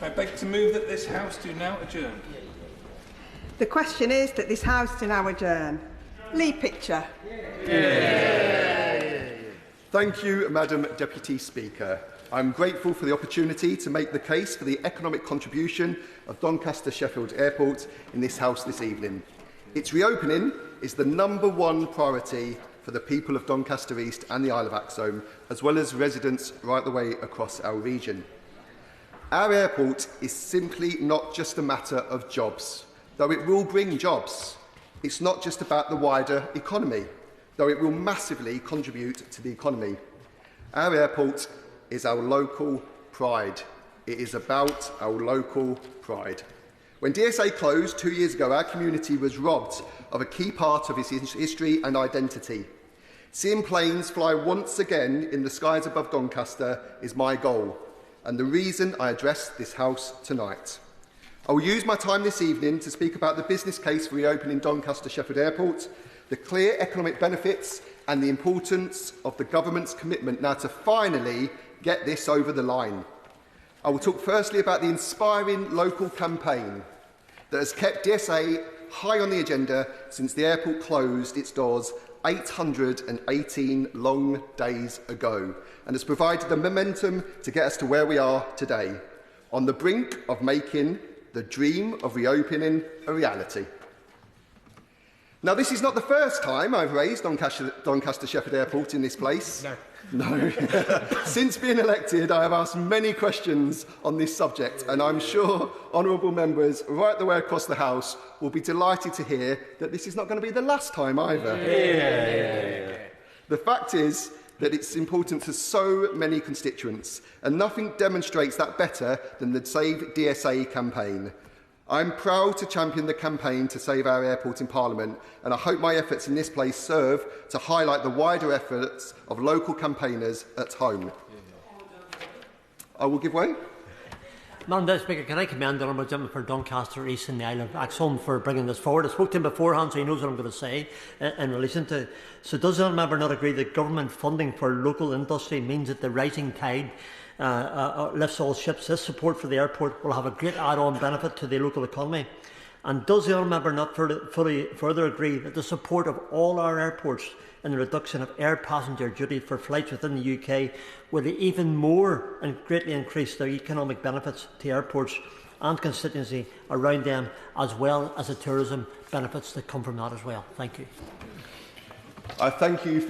I beg to move that this House do now adjourn. The question is that this House do now adjourn. Lee Picture. Thank you, Madam Deputy Speaker. I'm grateful for the opportunity to make the case for the economic contribution of Doncaster Sheffield Airport in this House this evening. Its reopening is the #1 priority for the people of Doncaster East and the Isle of Axholme, as well as residents right the way across our region. Our airport is simply not just a matter of jobs, though it will bring jobs. It's not just about the wider economy, though it will massively contribute to the economy. Our airport is our local pride. It is about our local pride. When DSA closed 2 years ago, our community was robbed of a key part of its history and identity. Seeing planes fly once again in the skies above Doncaster is my goal, and the reason I address this House tonight. I will use my time this evening to speak about the business case for reopening Doncaster Sheffield Airport, the clear economic benefits and the importance of the government's commitment now to finally get this over the line. I will talk firstly about the inspiring local campaign that has kept DSA high on the agenda since the airport closed its doors 818 long days ago, and has provided the momentum to get us to where we are today, on the brink of making the dream of reopening a reality. Now, this is not the first time I've raised Doncaster Sheffield Airport in this place. No. Since being elected, I have asked many questions on this subject, and I'm sure honourable members right the way across the House will be delighted to hear that this is not going to be the last time either. The fact is that it's important to so many constituents, and nothing demonstrates that better than the Save DSA campaign. I'm proud to champion the campaign to save our airport in Parliament, and I hope my efforts in this place serve to highlight the wider efforts of local campaigners at home. I will give way. Madam Deputy Speaker, can I commend the Honourable Gentleman for Doncaster East and the Isle of Axholme for bringing this forward? I spoke to him beforehand, so he knows what I'm going to say in relation to it. So does the Honourable Member not agree that government funding for local industry means that the rising tide lifts all ships? This support for the airport will have a great add-on benefit to the local economy. And does the Honourable Member not further agree that the support of all our airports in the reduction of air passenger duty for flights within the UK will even more and greatly increase the economic benefits to airports and constituency around them, as well as the tourism benefits that come from that as well? Thank you. I thank him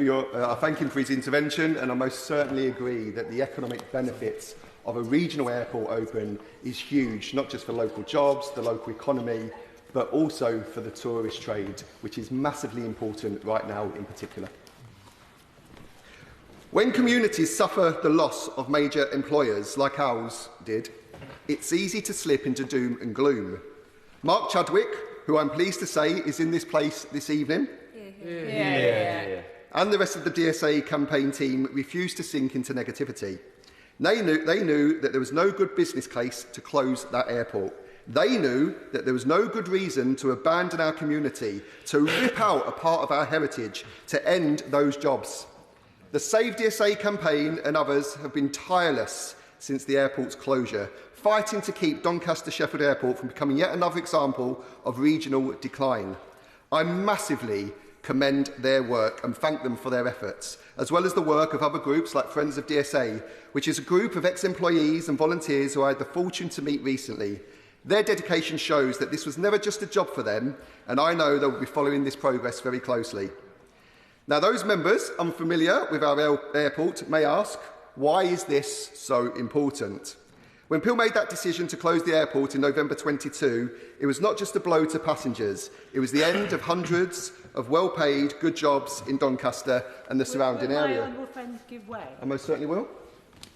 for his intervention, and I most certainly agree that the economic benefits of a regional airport open is huge, not just for local jobs, the local economy, but also for the tourist trade, which is massively important right now in particular. When communities suffer the loss of major employers, like ours did, it's easy to slip into doom and gloom. Mark Chadwick, who I'm pleased to say is in this place this evening, and the rest of the DSA campaign team refused to sink into negativity. They knew that there was no good business case to close that airport. They knew that there was no good reason to abandon our community, to rip out a part of our heritage, to end those jobs. The Save DSA campaign and others have been tireless since the airport's closure, fighting to keep Doncaster Sheffield Airport from becoming yet another example of regional decline. I massively commend their work and thank them for their efforts, as well as the work of other groups like Friends of DSA, which is a group of ex-employees and volunteers who I had the fortune to meet recently. Their dedication shows that this was never just a job for them, and I know they will be following this progress very closely. Now, those members unfamiliar with our airport may ask, why is this so important? When Peel made that decision to close the airport in November 22, it was not just a blow to passengers, it was the end of hundreds of well-paid, good jobs in Doncaster and the surrounding area. My honourable friends give way? I most certainly will.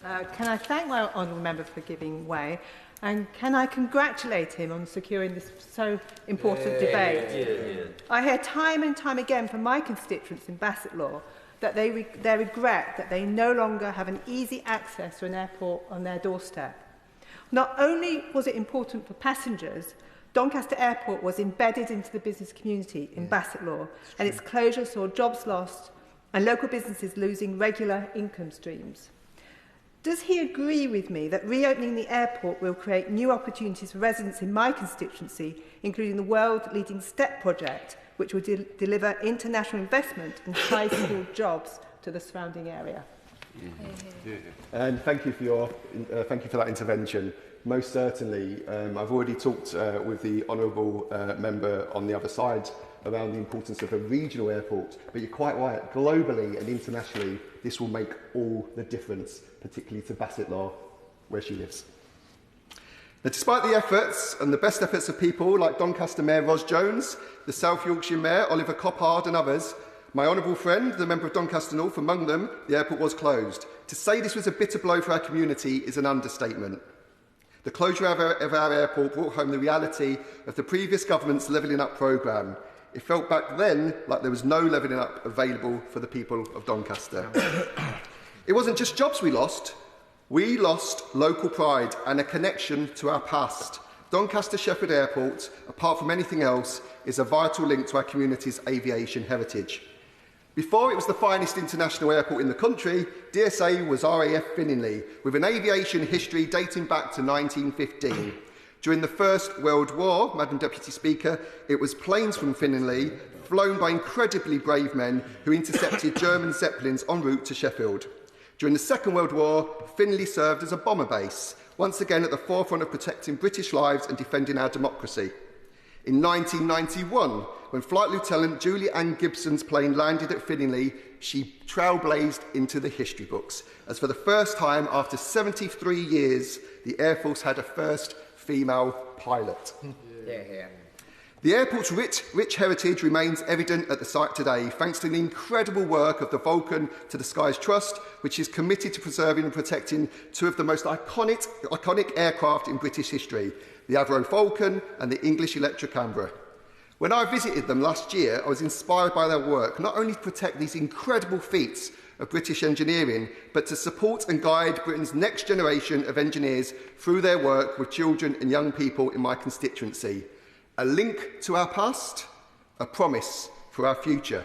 Can I thank my honourable member for giving way? And can I congratulate him on securing this so important debate? I hear time and time again from my constituents in Bassetlaw that they regret that they no longer have an easy access to an airport on their doorstep. Not only was it important for passengers, Doncaster Airport was embedded into the business community in Bassetlaw, and its closure saw jobs lost and local businesses losing regular income streams. Does he agree with me that reopening the airport will create new opportunities for residents in my constituency, including the world-leading STEP project, which will deliver international investment and high-skilled jobs to the surrounding area? And thank you for that intervention. Most certainly, I've already talked with the honourable member on the other side around the importance of a regional airport, but you're quite right, globally and internationally, this will make all the difference, particularly to Bassetlaw, where she lives. Now, despite the efforts and the best efforts of people like Doncaster Mayor Ros Jones, the South Yorkshire Mayor Oliver Coppard and others, my honourable friend, the member of Doncaster North, among them, the airport was closed. To say this was a bitter blow for our community is an understatement. The closure of our airport brought home the reality of the previous government's Levelling Up programme. It felt back then like there was no levelling up available for the people of Doncaster. It wasn't just jobs we lost local pride and a connection to our past. Doncaster Sheffield Airport, apart from anything else, is a vital link to our community's aviation heritage. Before it was the finest international airport in the country, DSA was RAF Finningley, with an aviation history dating back to 1915. During the First World War, Madam Deputy Speaker, it was planes from Finningley, flown by incredibly brave men who intercepted German Zeppelins en route to Sheffield. During the Second World War, Finley served as a bomber base, once again at the forefront of protecting British lives and defending our democracy. In 1991, when Flight Lieutenant Julie Ann Gibson's plane landed at Finningley, she trailblazed into the history books, as for the first time after 73 years, the Air Force had a first female pilot. The airport's rich heritage remains evident at the site today, thanks to the incredible work of the Vulcan to the Skies Trust, which is committed to preserving and protecting two of the most iconic aircraft in British history, the Avro Falcon and the English Electra Canberra. When I visited them last year, I was inspired by their work, not only to protect these incredible feats of British engineering, but to support and guide Britain's next generation of engineers through their work with children and young people in my constituency. A link to our past, a promise for our future.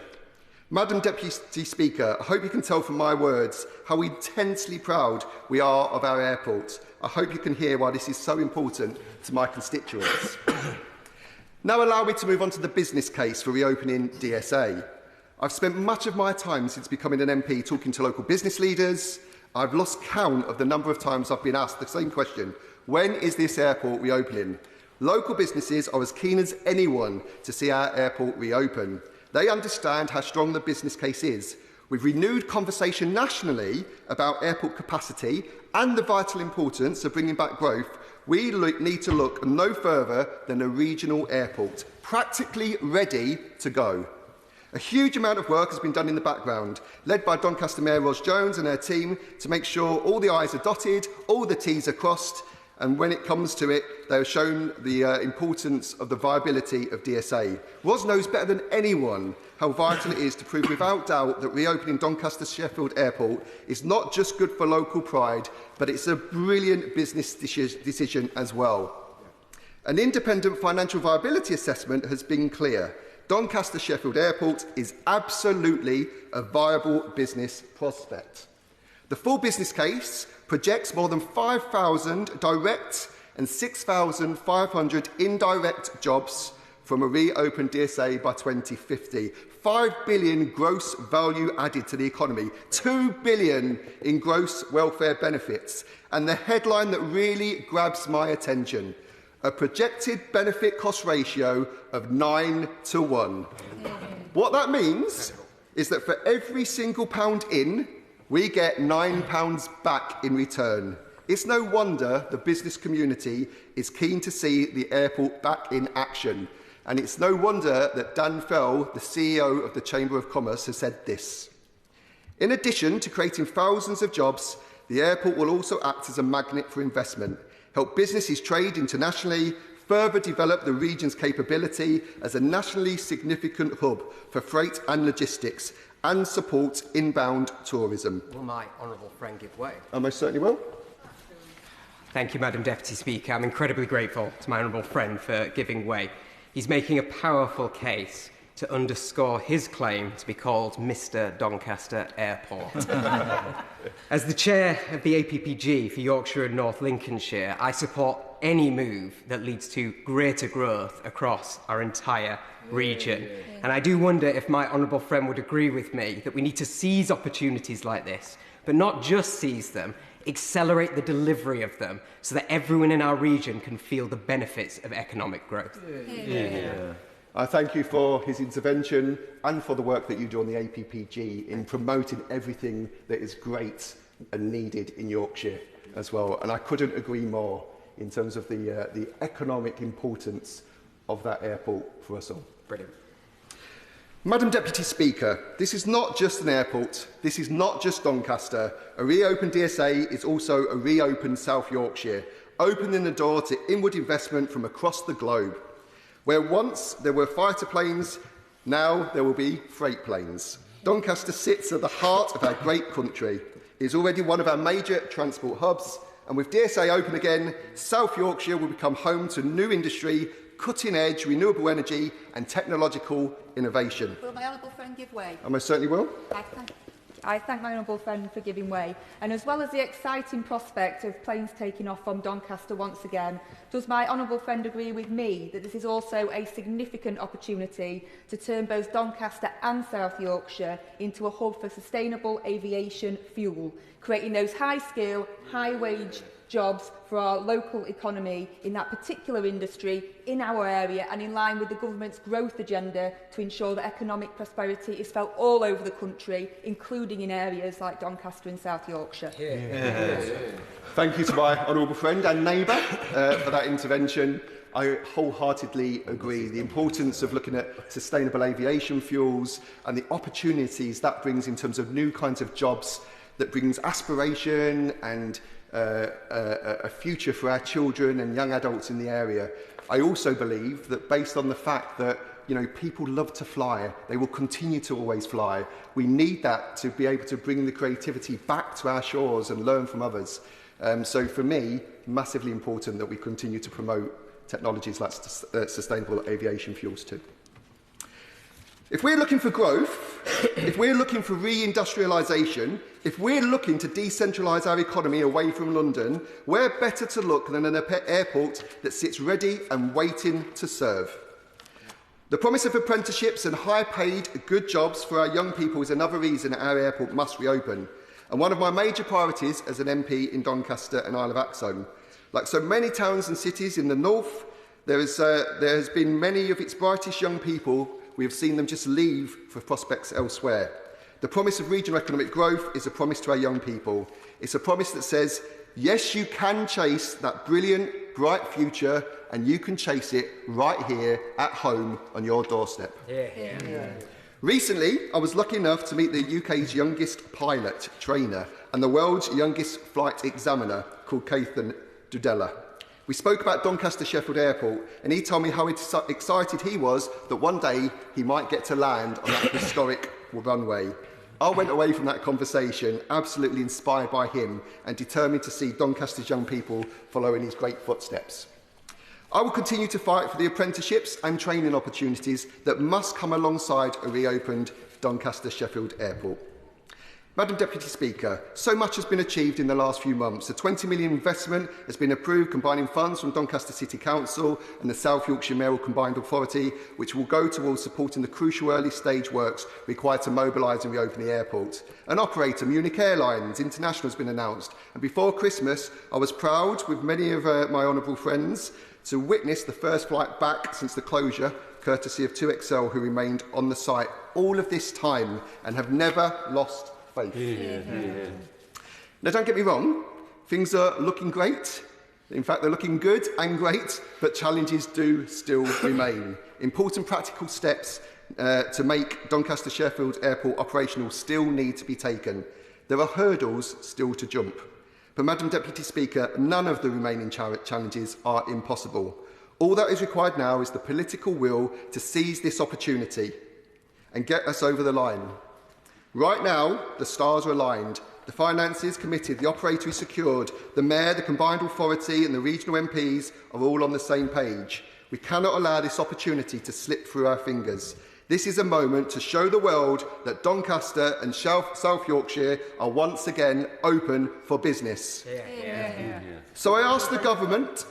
Madam Deputy Speaker, I hope you can tell from my words how intensely proud we are of our airport. I hope you can hear why this is so important to my constituents. Now allow me to move on to the business case for reopening DSA. I've spent much of my time since becoming an MP talking to local business leaders. I've lost count of the number of times I've been asked the same question: when is this airport reopening? Local businesses are as keen as anyone to see our airport reopen. They understand how strong the business case is. With renewed conversation nationally about airport capacity and the vital importance of bringing back growth, we need to look no further than a regional airport, practically ready to go. A huge amount of work has been done in the background, led by Doncaster Mayor Ros Jones and her team, to make sure all the I's are dotted, all the T's are crossed, and when it comes to it, they have shown the importance of the viability of DSA. Ros knows better than anyone how vital it is to prove without doubt that reopening Doncaster Sheffield Airport is not just good for local pride, but it's a brilliant business decision as well. An independent financial viability assessment has been clear. Doncaster Sheffield Airport is absolutely a viable business prospect. The full business case projects more than 5,000 direct and 6,500 indirect jobs from a reopened DSA by 2050. 5 billion gross value added to the economy, 2 billion in gross welfare benefits, and the headline that really grabs my attention: a projected benefit cost ratio of 9:1. What that means is that for every single pound in, we get £9 back in return. It's no wonder the business community is keen to see the airport back in action. And it's no wonder that Dan Fell, the CEO of the Chamber of Commerce, has said this. In addition to creating thousands of jobs, the airport will also act as a magnet for investment, help businesses trade internationally, further develop the region's capability as a nationally significant hub for freight and logistics, and support inbound tourism. Will my honourable friend give way? I most certainly will. Thank you, Madam Deputy Speaker. I'm incredibly grateful to my honourable friend for giving way. He's making a powerful case to underscore his claim to be called Mr. Doncaster Airport. As the chair of the APPG for Yorkshire and North Lincolnshire, I support any move that leads to greater growth across our entire region. And I do wonder if my honourable friend would agree with me that we need to seize opportunities like this, but not just seize them, accelerate the delivery of them so that everyone in our region can feel the benefits of economic growth. I thank you for his intervention and for the work that you do on the APPG in promoting everything that is great and needed in Yorkshire as well. And I couldn't agree more in terms of the economic importance of that airport for us all. Brilliant. Madam Deputy Speaker, this is not just an airport, this is not just Doncaster. A reopened DSA is also a reopened South Yorkshire, opening the door to inward investment from across the globe. Where once there were fighter planes, now there will be freight planes. Doncaster sits at the heart of our great country. It is already one of our major transport hubs, and with DSA open again, South Yorkshire will become home to new industry, cutting-edge renewable energy and technological innovation. Will my honourable friend give way? I most certainly will. I thank my honourable friend for giving way. And as well as the exciting prospect of planes taking off from Doncaster once again, does my honourable friend agree with me that this is also a significant opportunity to turn both Doncaster and South Yorkshire into a hub for sustainable aviation fuel, creating those high-skill, high-wage jobs for our local economy in that particular industry, in our area, and in line with the government's growth agenda to ensure that economic prosperity is felt all over the country, including in areas like Doncaster and South Yorkshire. Thank you to my honourable friend and neighbour for that intervention. I wholeheartedly agree. The importance of looking at sustainable aviation fuels and the opportunities that brings in terms of new kinds of jobs that brings aspiration and a future for our children and young adults in the area. I also believe that based on the fact that people love to fly, they will continue to always fly. We need that to be able to bring the creativity back to our shores and learn from others. So for me, massively important that we continue to promote technologies like sustainable aviation fuels too. If we're looking for growth, if we're looking for reindustrialisation, if we're looking to decentralise our economy away from London, where better to look than an airport that sits ready and waiting to serve? The promise of apprenticeships and high-paid, good jobs for our young people is another reason our airport must reopen, and one of my major priorities as an MP in Doncaster and Isle of Axholme. Like so many towns and cities in the north, there has been many of its brightest young people. We have seen them just leave for prospects elsewhere. The promise of regional economic growth is a promise to our young people. It's a promise that says, yes, you can chase that brilliant, bright future, and you can chase it right here at home on your doorstep. Recently, I was lucky enough to meet the UK's youngest pilot trainer and the world's youngest flight examiner, called Kane Dudella. We spoke about Doncaster Sheffield Airport, and he told me how excited he was that one day he might get to land on that historic runway. I went away from that conversation absolutely inspired by him and determined to see Doncaster's young people follow in his great footsteps. I will continue to fight for the apprenticeships and training opportunities that must come alongside a reopened Doncaster Sheffield Airport. Madam Deputy Speaker, so much has been achieved in the last few months. A £20 million investment has been approved, combining funds from Doncaster City Council and the South Yorkshire Mayoral Combined Authority, which will go towards supporting the crucial early stage works required to mobilise and reopen the airport. An operator, Munich Airlines International, has been announced, and before Christmas I was proud, with many of my honourable friends, to witness the first flight back since the closure, courtesy of 2XL, who remained on the site all of this time and have never lost faith. Now, don't get me wrong, things are looking great. In fact, they're looking good and great, but challenges do still remain. Important practical steps to make Doncaster Sheffield Airport operational still need to be taken. There are hurdles still to jump. But, Madam Deputy Speaker, none of the remaining challenges are impossible. All that is required now is the political will to seize this opportunity and get us over the line. Right now, the stars are aligned. The finances committed, the operator is secured, the Mayor, the Combined Authority and the regional MPs are all on the same page. We cannot allow this opportunity to slip through our fingers. This is a moment to show the world that Doncaster and South Yorkshire are once again open for business. So I ask the government...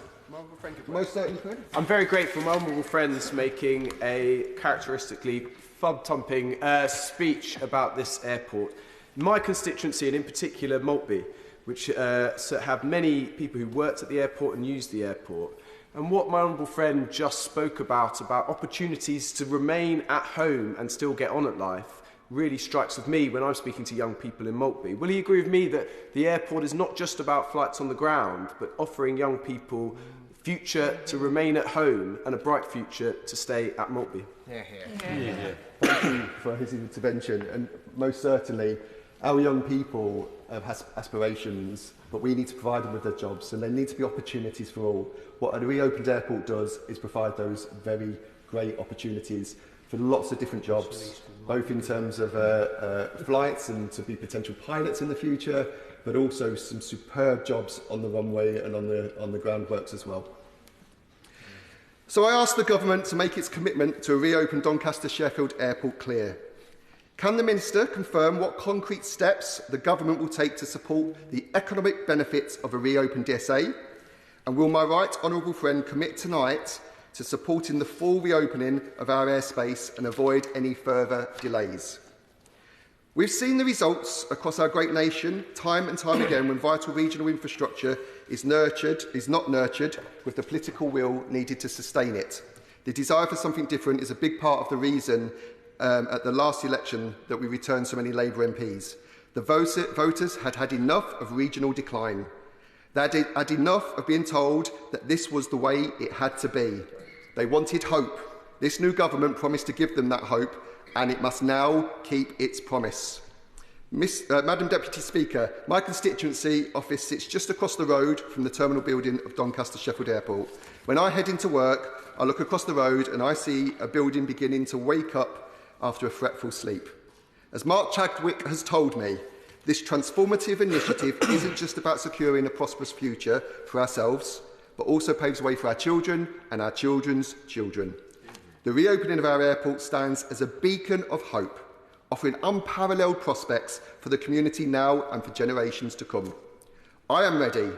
Most certainly, I'm very grateful my honourable friend's making a characteristically thumb-thumping speech about this airport. My constituency, and in particular Maltby, which have many people who worked at the airport and used the airport, and what my honourable friend just spoke about opportunities to remain at home and still get on at life, really strikes with me when I'm speaking to young people in Maltby. Will he agree with me that the airport is not just about flights on the ground, but offering young people future to remain at home and a bright future to stay at Maltby? Thank you for his intervention, and most certainly our young people have aspirations, but we need to provide them with their jobs, and there need to be opportunities for all. What a reopened airport does is provide those very great opportunities for lots of different jobs, both in terms of flights and to be potential pilots in the future, but also some superb jobs on the runway and on the groundworks as well. So I ask the government to make its commitment to a reopened Doncaster Sheffield Airport clear. Can the Minister confirm what concrete steps the government will take to support the economic benefits of a reopened DSA? And will my right honourable friend commit tonight to supporting the full reopening of our airspace and avoid any further delays? We've seen the results across our great nation time and time again when vital regional infrastructure is not nurtured with the political will needed to sustain it. The desire for something different is a big part of the reason at the last election that we returned so many Labour MPs. The voters had had enough of regional decline. They had enough of being told that this was the way it had to be. They wanted hope. This new government promised to give them that hope, and it must now keep its promise. Madam Deputy Speaker, my constituency office sits just across the road from the terminal building of Doncaster Sheffield Airport. When I head into work, I look across the road and I see a building beginning to wake up after a fretful sleep. As Mark Chadwick has told me, this transformative initiative isn't just about securing a prosperous future for ourselves, but also paves the way for our children and our children's children. The reopening of our airport stands as a beacon of hope, offering unparalleled prospects for the community now and for generations to come. I am ready.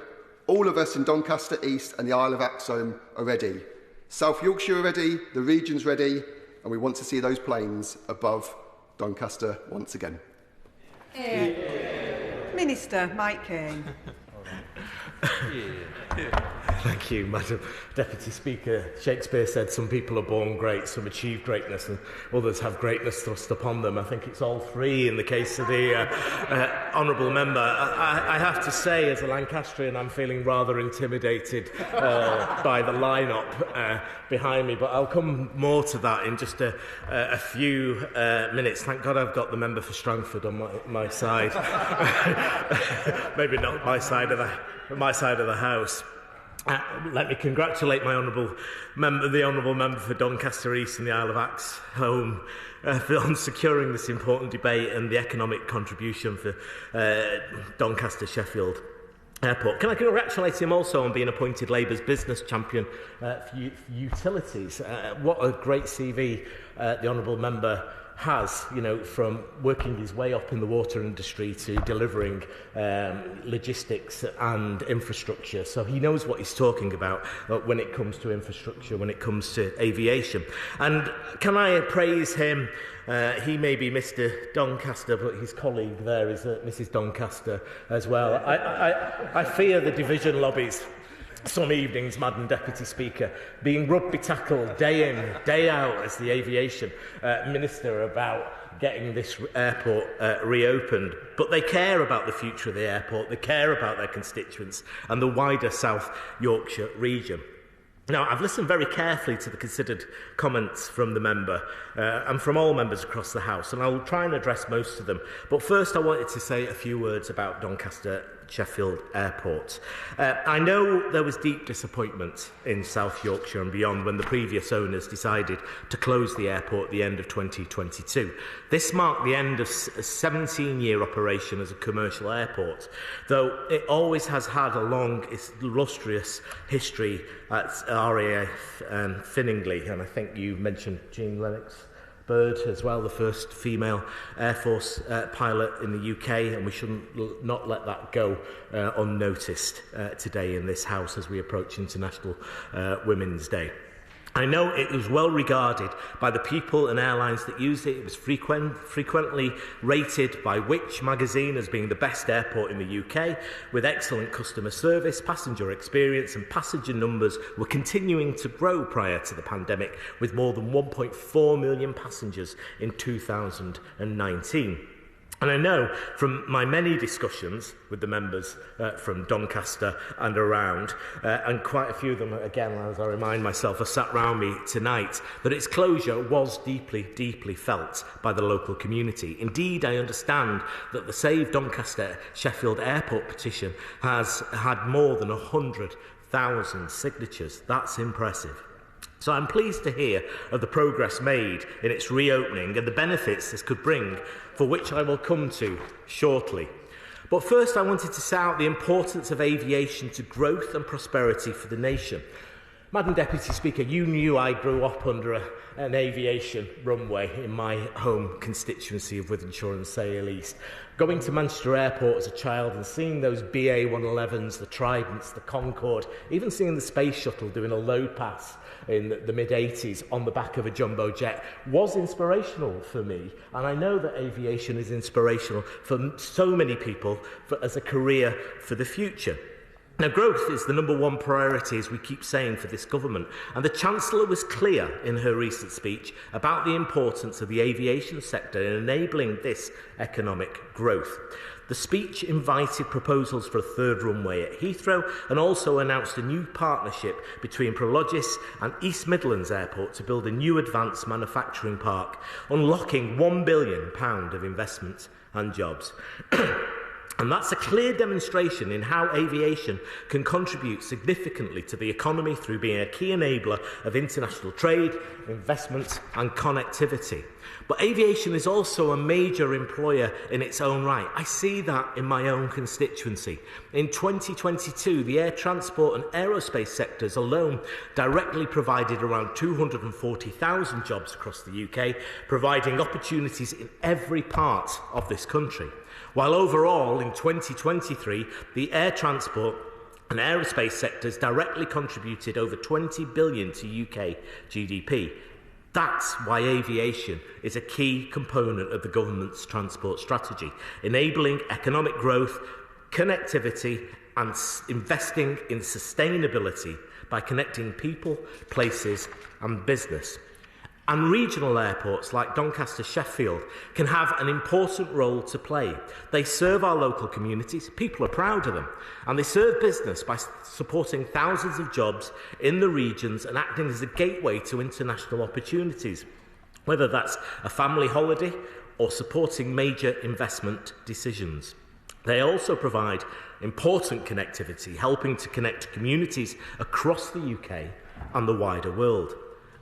All of us in Doncaster East and the Isle of Axholme are ready. South Yorkshire are ready, the region's ready, and we want to see those planes above Doncaster once again. Minister Mike Kane. Thank you, Madam Deputy Speaker. Shakespeare said some people are born great, some achieve greatness, and others have greatness thrust upon them. I think it's all three in the case of the honourable member. I have to say, as a Lancastrian, I'm feeling rather intimidated by the lineup behind me, but I'll come more to that in just a few minutes. Thank God I've got the member for Strangford on my side. Maybe not my side of the house. Let me congratulate my the honourable member for Doncaster East and the Isle of Axholme on securing this important debate and the economic contribution for Doncaster Sheffield Airport. Can I congratulate him also on being appointed Labour's business champion for utilities? What a great CV the honourable member has, from working his way up in the water industry to delivering logistics and infrastructure. So he knows what he's talking about when it comes to infrastructure, when it comes to aviation. And can I praise him? He may be Mr. Doncaster, but his colleague there is Mrs. Doncaster as well. I fear the division lobbies some evenings, Madam Deputy Speaker, being rugby tackled day in, day out as the aviation minister about getting this airport reopened. But they care about the future of the airport, they care about their constituents and the wider South Yorkshire region. Now, I've listened very carefully to the considered comments from the member and from all members across the House, and I'll try and address most of them. But first, I wanted to say a few words about Doncaster Sheffield Airport. I know there was deep disappointment in South Yorkshire and beyond when the previous owners decided to close the airport at the end of 2022. This marked the end of a 17-year operation as a commercial airport, though it always has had a long, illustrious history at RAF and Finningley, and I think you mentioned Jean Lennox Bird as well, the first female Air Force pilot in the UK, and we shouldn't not let that go unnoticed today in this House as we approach International Women's Day. I know it was well regarded by the people and airlines that used it. It was frequently rated by Which magazine as being the best airport in the UK, with excellent customer service, passenger experience, and passenger numbers were continuing to grow prior to the pandemic, with more than 1.4 million passengers in 2019. And I know from my many discussions with the members from Doncaster and around, and quite a few of them, again, as I remind myself, are sat round me tonight, that its closure was deeply, deeply felt by the local community. Indeed, I understand that the Save Doncaster Sheffield Airport petition has had more than 100,000 signatures. That's impressive. So I'm pleased to hear of the progress made in its reopening and the benefits this could bring, for which I will come to shortly. But first I wanted to set out the importance of aviation to growth and prosperity for the nation. Madam Deputy Speaker, you knew I grew up under an aviation runway in my home constituency of Wythenshawe and Sale East. Going to Manchester Airport as a child and seeing those BA 111s, the Tridents, the Concorde, even seeing the Space Shuttle doing a load pass in the mid-80s on the back of a jumbo jet was inspirational for me. And I know that aviation is inspirational for so many people as a career for the future. Now, growth is the number one priority, as we keep saying, for this government, and the Chancellor was clear in her recent speech about the importance of the aviation sector in enabling this economic growth. The speech invited proposals for a third runway at Heathrow and also announced a new partnership between Prologis and East Midlands Airport to build a new advanced manufacturing park, unlocking £1 billion of investment and jobs. And that's a clear demonstration in how aviation can contribute significantly to the economy through being a key enabler of international trade, investment and connectivity. But aviation is also a major employer in its own right. I see that in my own constituency. In 2022, the air transport and aerospace sectors alone directly provided around 240,000 jobs across the UK, providing opportunities in every part of this country. While overall, in 2023, the air transport and aerospace sectors directly contributed over $20 billion to UK GDP. That's why aviation is a key component of the government's transport strategy, enabling economic growth, connectivity and investing in sustainability by connecting people, places and business. And regional airports like Doncaster Sheffield can have an important role to play. They serve our local communities, people are proud of them, and they serve business by supporting thousands of jobs in the regions and acting as a gateway to international opportunities, whether that's a family holiday or supporting major investment decisions. They also provide important connectivity, helping to connect communities across the UK and the wider world.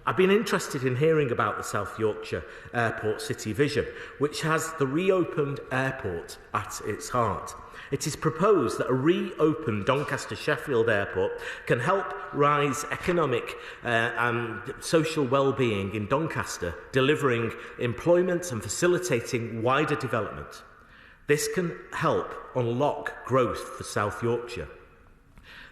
I've been interested in hearing about the South Yorkshire Airport City Vision, which has the reopened airport at its heart. It is proposed that a reopened Doncaster Sheffield Airport can help rise economic and social well-being in Doncaster, delivering employment and facilitating wider development. This can help unlock growth for South Yorkshire.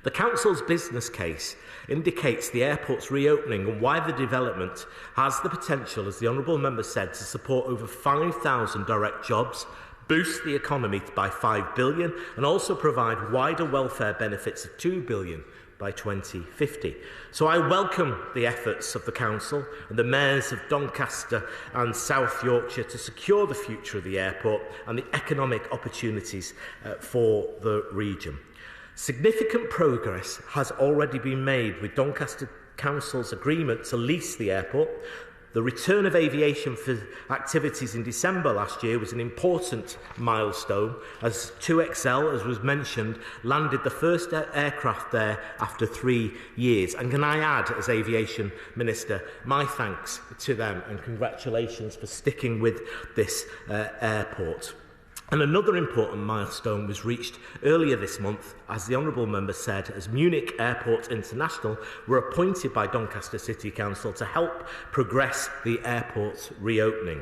The Council's business case indicates the airport's reopening and why the development has the potential, as the Honourable Member said, to support over 5,000 direct jobs, boost the economy by $5 billion and also provide wider welfare benefits of $2 billion by 2050. So I welcome the efforts of the Council and the mayors of Doncaster and South Yorkshire to secure the future of the airport and the economic opportunities for the region. Significant progress has already been made with Doncaster Council's agreement to lease the airport. The return of aviation for activities in December last year was an important milestone, as 2XL, as was mentioned, landed the first aircraft there after 3 years. And can I add, as Aviation Minister, my thanks to them and congratulations for sticking with this airport. And another important milestone was reached earlier this month, as the Honourable Member said, as Munich Airport International were appointed by Doncaster City Council to help progress the airport's reopening.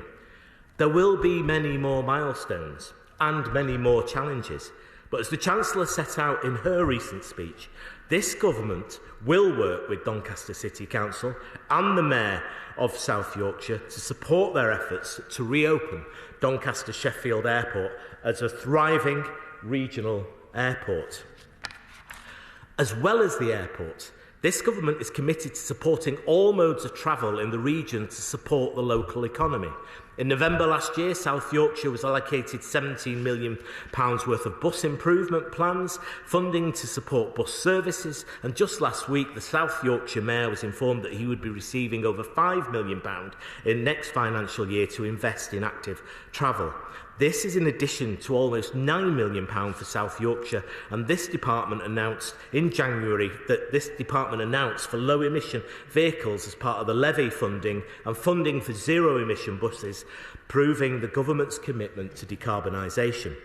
There will be many more milestones and many more challenges, but as the Chancellor set out in her recent speech, this government will work with Doncaster City Council and the Mayor of South Yorkshire to support their efforts to reopen Doncaster Sheffield Airport as a thriving regional airport. As well as the airport, this government is committed to supporting all modes of travel in the region to support the local economy. In November last year, South Yorkshire was allocated £17 million worth of bus improvement plans, funding to support bus services, and just last week the South Yorkshire Mayor was informed that he would be receiving over £5 million in next financial year to invest in active travel. This is in addition to almost £9 million for South Yorkshire, and this department announced in January that this department announced for low-emission vehicles as part of the levy funding and funding for zero-emission buses, proving the government's commitment to decarbonisation.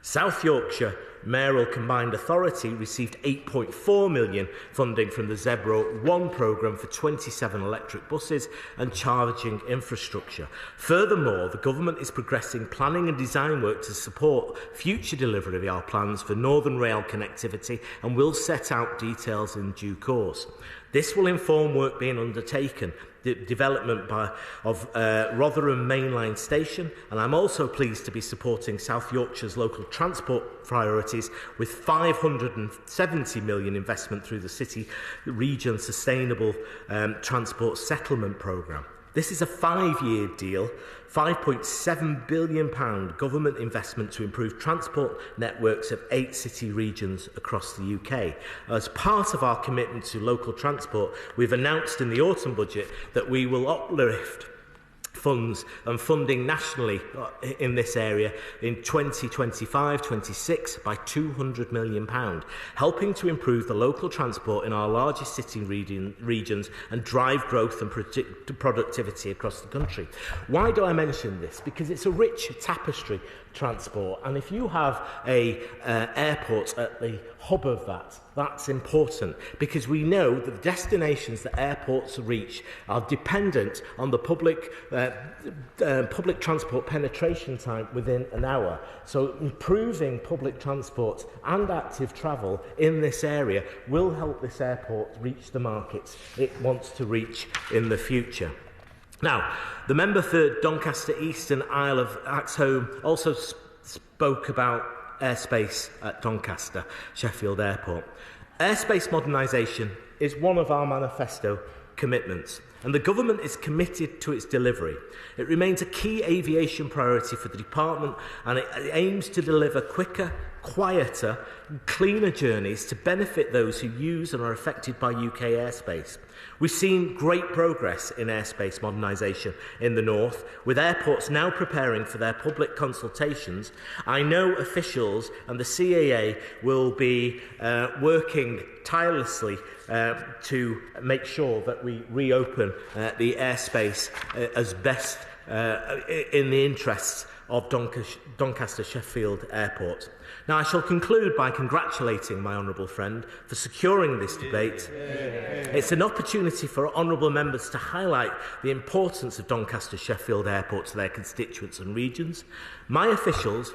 South Yorkshire Mayoral Combined Authority received £8.4 million funding from the Zebra 1 programme for 27 electric buses and charging infrastructure. Furthermore, the government is progressing planning and design work to support future delivery of our plans for Northern Rail connectivity and will set out details in due course. This will inform work being undertaken, the development of Rotherham Mainline Station, and I'm also pleased to be supporting South Yorkshire's local transport priorities with £570 million investment through the City Region Sustainable Transport Settlement Programme. This is a 5-year deal, £5.7 billion government investment to improve transport networks of 8 city regions across the UK. As part of our commitment to local transport, we've announced in the autumn budget that we will uplift funds and funding nationally in this area in 2025-26 by £200 million, helping to improve the local transport in our largest city regions and drive growth and productivity across the country. Why do I mention this? Because it's a rich tapestry transport, and if you have a airport at the hub of that, that's important, because we know that the destinations that airports reach are dependent on the public transport penetration time within an hour. So improving public transport and active travel in this area will help this airport reach the markets it wants to reach in the future. Now, the member for Doncaster East and Isle of Axholme also spoke about airspace at Doncaster Sheffield Airport. Airspace modernisation is one of our manifesto commitments, and the government is committed to its delivery. It remains a key aviation priority for the department, and it aims to deliver quicker, quieter, cleaner journeys to benefit those who use and are affected by UK airspace. We've seen great progress in airspace modernisation in the north, with airports now preparing for their public consultations. I know officials and the CAA will be working tirelessly to make sure that we reopen the airspace as best in the interests of Doncaster Sheffield Airport. Now, I shall conclude by congratulating my honourable friend for securing this debate. It's an opportunity for honourable members to highlight the importance of Doncaster Sheffield Airport to their constituents and regions. My officials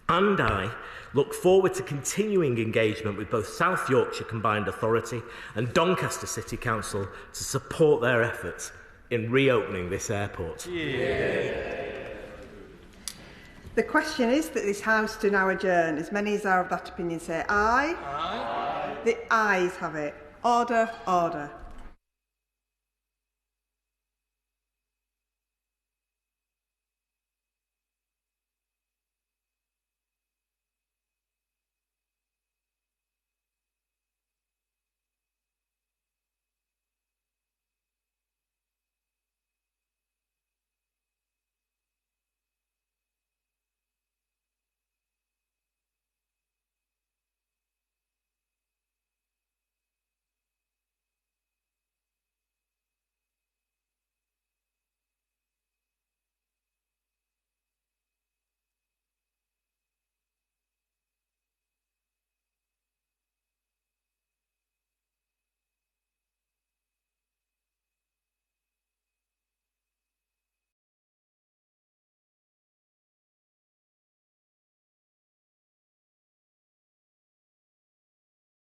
and I look forward to continuing engagement with both South Yorkshire Combined Authority and Doncaster City Council to support their efforts in reopening this airport. The question is that this House do now adjourn. As many as are of that opinion say aye. Aye. The ayes have it. Order, order.